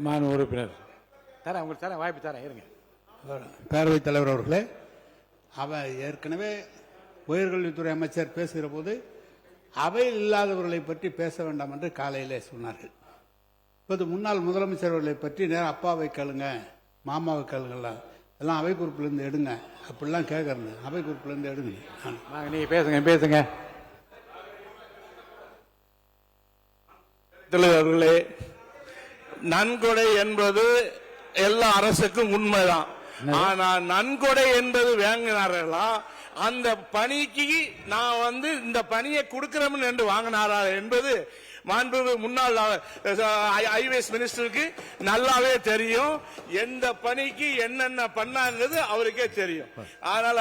மாநில உறுப்பினர் தரேன், உங்களுக்கு தரேன், வாய்ப்பு தரேன், இருங்க. பேரவைத் தலைவர் அவர்களே, ஏற்கனவே உயர்கல்வித்துறை அமைச்சர் பேசுகிற போது அவையில் இல்லாதவர்களை பற்றி பேச வேண்டாம் என்று காலையிலே சொன்னார்கள். இப்போது முன்னாள் முதலமைச்சர் அவர்களை பற்றி நேரம் அப்பாவை கேளுங்க, மாமாவை கேளுங்கலாம், எல்லாம் அவை குறிப்பிலேருந்து எடுங்க அப்படிலாம் கேட்கறது. அவை குறிப்பிலேருந்து எடுங்க. நீங்கள் பேசுங்க. தலைவர்களே, நன்கொடை என்பது எல்லா அரசுக்கும் உண்மைதான். ஆனா நன்கொடை என்பது வாங்கினார்களா, அந்த பணிக்கு நான் இந்த பணியை கொடுக்கிறோம் என்று வாங்கினாரா என்பது மாண்புமிகு முன்னாள் ஐஏஎஸ் மினிஸ்டருக்கு நல்லாவே தெரியும். எந்த பணிக்கு என்னென்ன பண்ணாங்கிறது அவருக்கே தெரியும். அதனால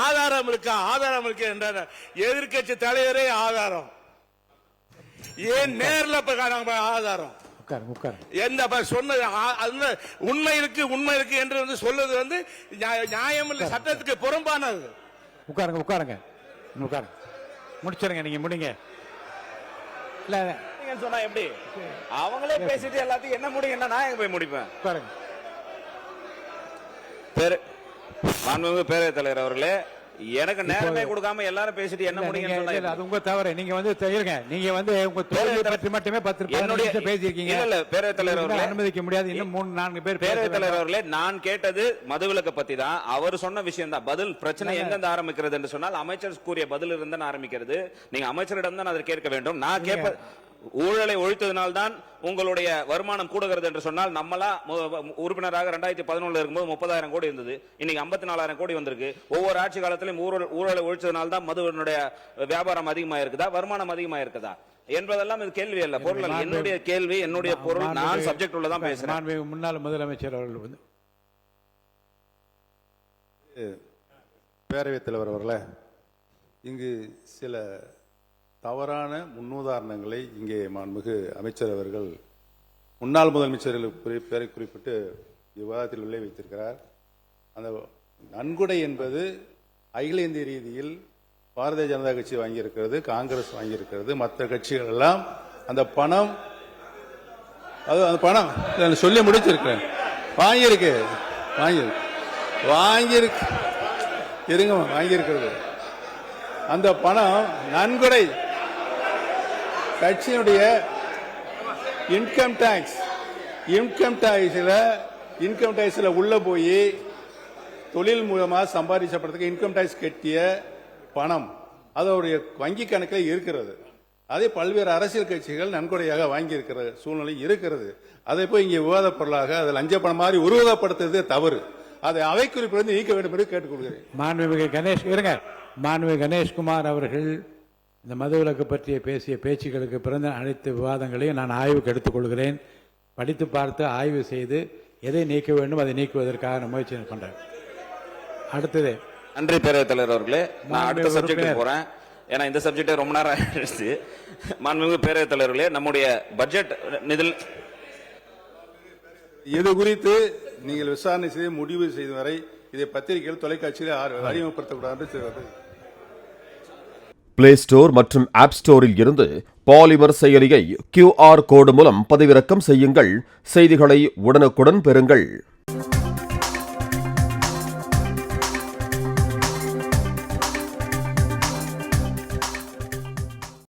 ஆதாரம் இருக்கு என்ற எதிர்கட்சி தலைவரே ஆதாரம். ஏன் நேர்ல ஆதாரம் எந்த சொன்னது உண்மை இருக்கு என்று சொல்வது நியாயம் இல்லை, சட்டத்துக்கு புறம்பானது. உட்காருங்க முடிச்சிருங்க, நீங்க முடிங்க. இல்ல சொன்னா எப்படி அவங்களே பேசிட்டு எல்லாத்தையும் என்ன முடியும்னா நான் எங்க போய் முடிப்பேன். உட்காருங்க. மாண்புமிகு பேரவைத் தலைவர் அவர்களே, எனக்கு நேரமே கொடுக்காம எல்லாரும் பேசிட்டு என்ன முடியும்? அது உங்க தவறு. நீங்க இருங்க, நீங்க உங்க தொழிலை பற்றி மட்டுமே 10 பேசியிருக்கீங்க. இல்ல பேரவைத் தலைவர் அவர்களே, அனுமதிக்க முடியாது. இன்னும் 3-4 பேர். பேரவைத் தலைவர் அவர்களே, நான் கேட்டது மதுவிலக்கு பத்தி தான். அவர் சொன்ன விஷயம் தான் பதில். பிரச்சனை எங்க ஆரம்பிக்கிறது என்று சொன்னால் அமைச்சர் கூறிய பதில் இருந்தா ஆரம்பிக்கிறது. நீங்க அமைச்சரிடம் தான் அதை கேட்க வேண்டும். நான் கேட்ப ஊழலை ஒழித்ததினால்தான் உங்களுடைய வருமானம் கூடுகிறது என்று சொன்னால், நம்மளா உறுப்பினராக 2011 இருக்கும்போது 30,000 கோடி இருந்தது, இன்னைக்கு 54,000 கோடி வந்திருக்கு. ஒவ்வொரு ஆட்சி காலத்திலும் ஊழலை ஒழிச்சதினால்தான் மதுவினுடைய வியாபாரம் அதிகமா இருக்குதா, வருமானம் அதிகமா இருக்குதா என்பதெல்லாம் இது கேள்வி அல்ல, பொருள். என்னுடைய கேள்வி, என்னுடைய பொருள், நான் சப்ஜெக்ட் உள்ளதான் பேசுறேன். முன்னாள் முதலமைச்சர் அவர்கள் பேரவைத் தலைவர் அவர்களே, இங்கு சில தவறான முன்னுதாரணங்களை இங்கே மாண்புமிகு அமைச்சர் அவர்கள் முன்னாள் முதலமைச்சர்களுக்கு பேரை குறிப்பிட்டு விவாதத்தில் உள்ளே வைத்திருக்கிறார். அந்த நன்கொடை என்பது அகில இந்திய ரீதியில் பாரதிய ஜனதா கட்சி வாங்கியிருக்கிறது, காங்கிரஸ் வாங்கியிருக்கிறது, மற்ற கட்சிகள் எல்லாம் அந்த பணம் சொல்லி முடிச்சிருக்கிறேன். வாங்கியிருக்கிறது. அந்த பணம் நன்கொடை கட்சியினுடைய இன்கம் டாக்ஸ்ல உள்ள போய் தொழில் மூலமா சம்பாதிச்சப்படத்துக்கு இன்கம் டாக்ஸ் கட்டிய பணம் அதோடைய வங்கி கணக்கில் இருக்கிறது. அதே பல்வேறு அரசியல் கட்சிகள் நன்கொடையாக வாங்கி இருக்கிற சூழ்நிலை இருக்கிறது. அதை போய் இங்கே விவாத பொருளாக அதை லஞ்ச பணம் மாதிரி உருவகப்படுத்துறது தவறு. அதை அவை குறிப்பிலிருந்து நீக்க வேண்டும் என்று கேட்டுக்கொள்கிறேன். மாண்புமிகு கணேஷ்குமார் அவர்கள் இந்த மதுவிலக்கு பற்றிய பேசிய பேச்சுக்களுக்கு பிறந்த அனைத்து விவாதங்களையும் நான் ஆய்வுக்கு எடுத்துக்கொள்கிறேன். படித்து பார்த்து ஆய்வு செய்து எதை நீக்க வேண்டும் அதை நீக்குவதற்காக நான் முயற்சி பண்றேன். அடுத்தது. நன்றி பேரவைத் தலைவர் அவர்களே. நான் அடுத்த சப்ஜெக்ட் போறேன். ஏன்னா இந்த சப்ஜெக்ட் ரொம்ப நேரம் ஆயிடுச்சு. மாண்புமிகு பேரவைத் தலைவர்களே, நம்முடைய பட்ஜெட் நிதில் இது குறித்து நீங்கள் விசாரணை செய்து முடிவு செய்த வரை இதை பத்திரிகைகள் தொலைக்காட்சியில் அறிமுகப்படுத்தக்கூடாது. பிளே ஸ்டோர் மற்றும் ஆப் ஸ்டோரில் இருந்து பாலிமர் செயலியை QR கோடு மூலம் பதிவிறக்கம் செய்யுங்கள். செய்திகளை உடனுக்குடன் பெறுங்கள்.